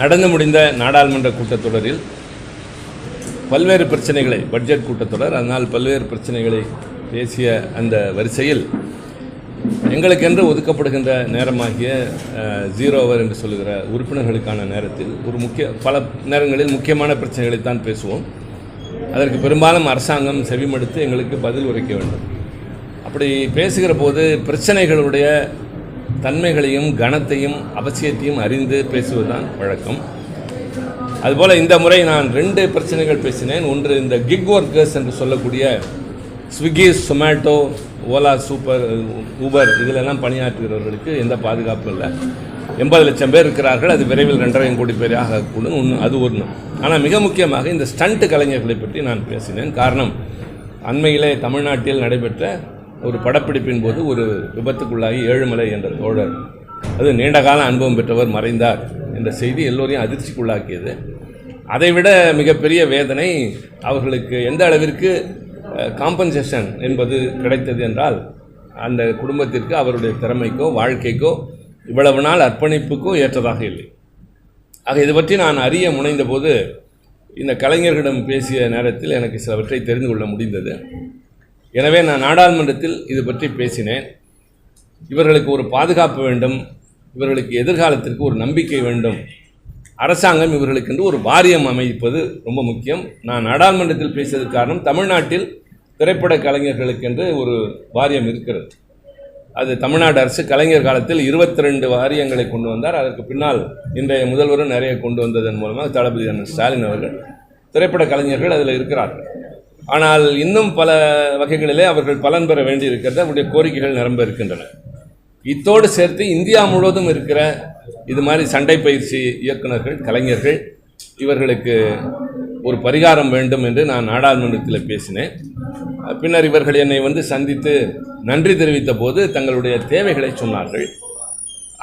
நடந்து முடிந்த நாடாளுமன்ற கூட்டத்தொடரில் பல்வேறு பிரச்சனைகளை, பட்ஜெட் கூட்டத்தொடர், அதனால் பல்வேறு பிரச்சனைகளை பேசிய அந்த வரிசையில் எங்களுக்கென்று ஒதுக்கப்படுகின்ற நேரமாகிய 0 ஹவர் என்று சொல்லுகிற உறுப்பினர்களுக்கான நேரத்தில் பல நேரங்களில் முக்கியமான பிரச்சனைகளைத்தான் பேசுவோம். அதற்கு பெரும்பாலும் அரசாங்கம் செவிமடுத்து எங்களுக்கு பதில் உரைக்க வேண்டும். அப்படி பேசுகிற போது பிரச்சனைகளுடைய தன்மைகளையும் கணத்தையும் அவசியத்தையும் அறிந்து பேசுவதுதான் வழக்கம். அதுபோல் இந்த முறை நான் 2 பிரச்சனைகள் பேசினேன். ஒன்று, இந்த கிக் ஒர்க்கர்ஸ் என்று சொல்லக்கூடிய ஸ்விக்கி, சொமேட்டோ, ஓலா, ஊபர் இதிலெல்லாம் பணியாற்றுகிறவர்களுக்கு எந்த பாதுகாப்பும் இல்லை. 80 லட்சம் பேர் இருக்கிறார்கள். அது விரைவில் 2.5 கோடி பேர் ஆகக்கூடும். அது ஒன்று. ஆனால் மிக முக்கியமாக இந்த ஸ்டண்ட் கலைஞர்களை பற்றி நான் பேசினேன். காரணம், அண்மையிலே தமிழ்நாட்டில் நடைபெற்ற ஒரு படப்பிடிப்பின் போது ஒரு விபத்துக்குள்ளாகி ஏழுமலை என்ற தோழர், அது நீண்டகால அனுபவம் பெற்றவர், மறைந்தார் என்ற செய்தி எல்லோரையும் அதிர்ச்சிக்குள்ளாக்கியது. அதைவிட மிகப்பெரிய வேதனை, அவர்களுக்கு எந்த அளவிற்கு காம்பன்சேஷன் என்பது கிடைத்தது என்றால் அந்த குடும்பத்திற்கு அவருடைய திறமைக்கோ வாழ்க்கைக்கோ இவ்வளவு நாள் அர்ப்பணிப்புக்கோ ஏற்றதாக இல்லை. ஆக இது பற்றி நான் அறிய முனைந்த போது இந்த கலைஞர்களிடம் பேசிய நேரத்தில் எனக்கு சிலவற்றை தெரிந்து கொள்ள முடிந்தது. எனவே நான் நாடாளுமன்றத்தில் இது பற்றி பேசினேன். இவர்களுக்கு ஒரு பாதுகாப்பு வேண்டும், இவர்களுக்கு எதிர்காலத்திற்கு ஒரு நம்பிக்கை வேண்டும். அரசாங்கம் இவர்களுக்கென்று ஒரு வாரியம் அமைப்பது ரொம்ப முக்கியம். நான் நாடாளுமன்றத்தில் பேசியதற்கு காரணம், தமிழ்நாட்டில் திரைப்பட கலைஞர்களுக்கென்று ஒரு வாரியம் இருக்கிறது. அது தமிழ்நாடு அரசு கலைஞர் காலத்தில் 22 வாரியங்களை கொண்டு வந்தார். அதற்கு பின்னால் இன்றைய முதல்வரும் நிறைய கொண்டு வந்ததன் மூலமாக தளபதி ஸ்டாலின் அவர்கள், திரைப்பட கலைஞர்கள் அதில் இருக்கிறார்கள். ஆனால் இன்னும் பல வகைகளிலே அவர்கள் பலன் பெற வேண்டி இருக்கிறது. அவருடைய கோரிக்கைகள் நிரம்ப இருக்கின்றன. இத்தோடு சேர்த்து இந்தியா முழுவதும் இருக்கிற இது மாதிரி சண்டை பயிற்சி இயக்குநர்கள், கலைஞர்கள், இவர்களுக்கு ஒரு பரிகாரம் வேண்டும் என்று நான் நாடாளுமன்றத்தில் பேசினேன். பின்னர் இவர்கள் என்னை சந்தித்து நன்றி தெரிவித்த போது தங்களுடைய தேவைகளை சொன்னார்கள்.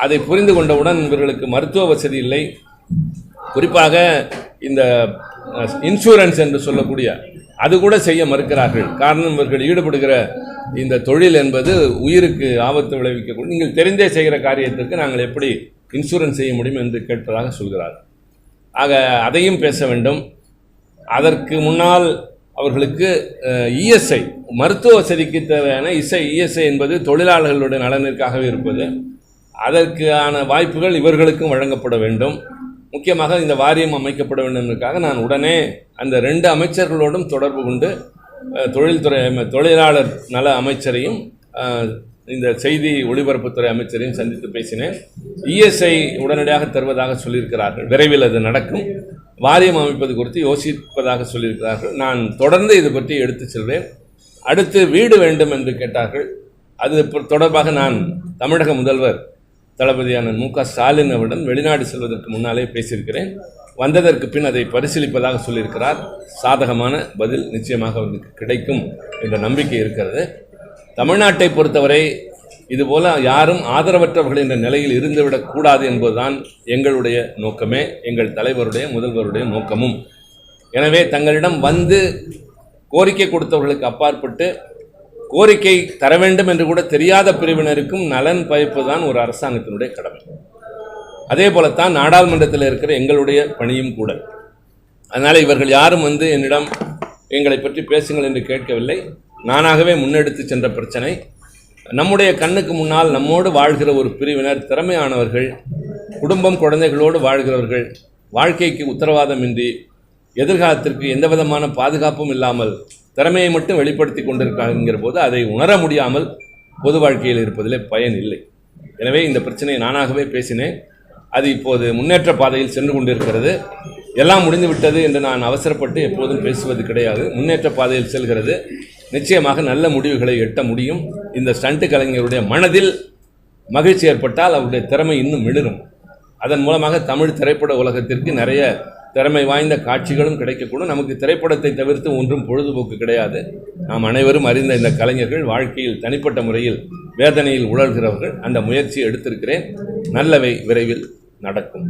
அதை புரிந்து கொண்டவுடன் இவர்களுக்கு மருத்துவ வசதி இல்லை, குறிப்பாக இந்த இன்சூரன்ஸ் என்று சொல்லக்கூடிய அது கூட செய்ய மறுக்கிறார்கள். காரணம், இவர்கள் ஈடுபடுகிற இந்த தொழில் என்பது உயிருக்கு ஆபத்து விளைவிக்கக்கூடிய, நீங்கள் தெரிந்தே செய்கிற காரியத்திற்கு நாங்கள் எப்படி இன்சூரன்ஸ் செய்ய முடியும் என்று கேட்பதாக சொல்கிறார்கள். ஆக அதையும் பேச வேண்டும். அதற்கு முன்னால் அவர்களுக்கு இஎஸ்ஐ, மருத்துவ வசதிக்கு தேவையான இஎஸ்ஐ என்பது தொழிலாளர்களுடைய நலனிற்காகவே இருப்பது. அதற்கான வாய்ப்புகள் இவர்களுக்கும் வழங்கப்பட வேண்டும். முக்கியமாக இந்த வாரியம் அமைக்கப்பட வேண்டும் என்பதற்காக நான் உடனே அந்த 2 அமைச்சர்களோடும் தொடர்பு கொண்டு தொழிலாளர் நல அமைச்சரையும் இந்த செய்தி ஒளிபரப்புத்துறை அமைச்சரையும் சந்தித்து பேசினேன். இஎஸ்ஐ உடனடியாக தருவதாக சொல்லியிருக்கிறார்கள். விரைவில் அது நடக்கும். வாரியம் அமைப்பது குறித்து யோசிப்பதாக சொல்லியிருக்கிறார்கள். நான் தொடர்ந்து இது பற்றி எடுத்து செல்வேன். அடுத்து வீடு வேண்டும் என்று கேட்டார்கள். அது தொடர்பாக நான் தமிழக முதல்வர் தளபதியான மு.க. ஸ்டாலின் அவருடன் வெளிநாடு செல்வதற்கு முன்னாலே பேசியிருக்கிறேன். வந்ததற்கு பின் அதை பரிசீலிப்பதாக சொல்லியிருக்கிறார். சாதகமான பதில் நிச்சயமாக அவருக்கு கிடைக்கும் என்ற நம்பிக்கை இருக்கிறது. தமிழ்நாட்டை பொறுத்தவரை இதுபோல யாரும் ஆதரவற்றவர்கள் என்ற நிலையில் இருந்துவிடக்கூடாது என்பதுதான் எங்களுடைய நோக்கமே, எங்கள் தலைவருடைய முதல்வருடைய நோக்கமும். எனவே தங்களிடம் கோரிக்கை கொடுத்தவர்களுக்கு அப்பாற்பட்டு கோரிக்கை தர வேண்டும் என்று கூட தெரியாத பிரிவினருக்கும் நலன் பயப்பதுதான் ஒரு அரசாங்கத்தினுடைய கடமை. அதே போலத்தான் நாடாளுமன்றத்தில் இருக்கிற எங்களுடைய பணியும் கூட. அதனால் இவர்கள் யாரும் என்னிடம் எங்களை பற்றி பேசுங்கள் என்று கேட்கவில்லை. நானாகவே முன்னெடுத்து சென்ற பிரச்சனை. நம்முடைய கண்ணுக்கு முன்னால் நம்மோடு வாழ்கிற ஒரு பிரிவினர், திறமையானவர்கள், குடும்பம் குழந்தைகளோடு வாழ்கிறவர்கள், வாழ்க்கைக்கு உத்தரவாதமின்றி எதிர்காலத்திற்கு எந்த விதமான பாதுகாப்பும் இல்லாமல் திறமையை மட்டும் வெளிப்படுத்தி கொண்டிருக்கிறாங்கிற போது அதை உணர முடியாமல் பொது வாழ்க்கையில் இருப்பதிலே பயன் இல்லை. எனவே இந்த பிரச்சனையை நானாகவே பேசினேன். அது இப்போது முன்னேற்ற பாதையில் சென்று கொண்டிருக்கிறது. எல்லாம் முடிந்துவிட்டது என்று நான் அவசரப்பட்டு எப்போதும் பேசுவது கிடையாது. முன்னேற்ற பாதையில் செல்கிறது. நிச்சயமாக நல்ல முடிவுகளை எட்ட முடியும். இந்த ஸ்டண்ட் கலைஞருடைய மனதில் மகிழ்ச்சி ஏற்பட்டால் அவருடைய திறமை இன்னும் மிளிரும். அதன் மூலமாக தமிழ் திரைப்பட உலகத்திற்கு நிறைய திறமை வாய்ந்த காட்சிகளும் கிடைக்கக்கூடும். நமக்கு திரைப்படத்தை தவிர்த்து ஒன்றும் பொழுதுபோக்கு கிடையாது. நாம் அனைவரும் அறிந்த இந்த கலைஞர்கள் வாழ்க்கையில் தனிப்பட்ட முறையில் வேதனையில் உழல்கிறவர்கள். அந்த முயற்சியை எடுத்திருக்கிறேன். நல்லவை விரைவில் நடக்கும்.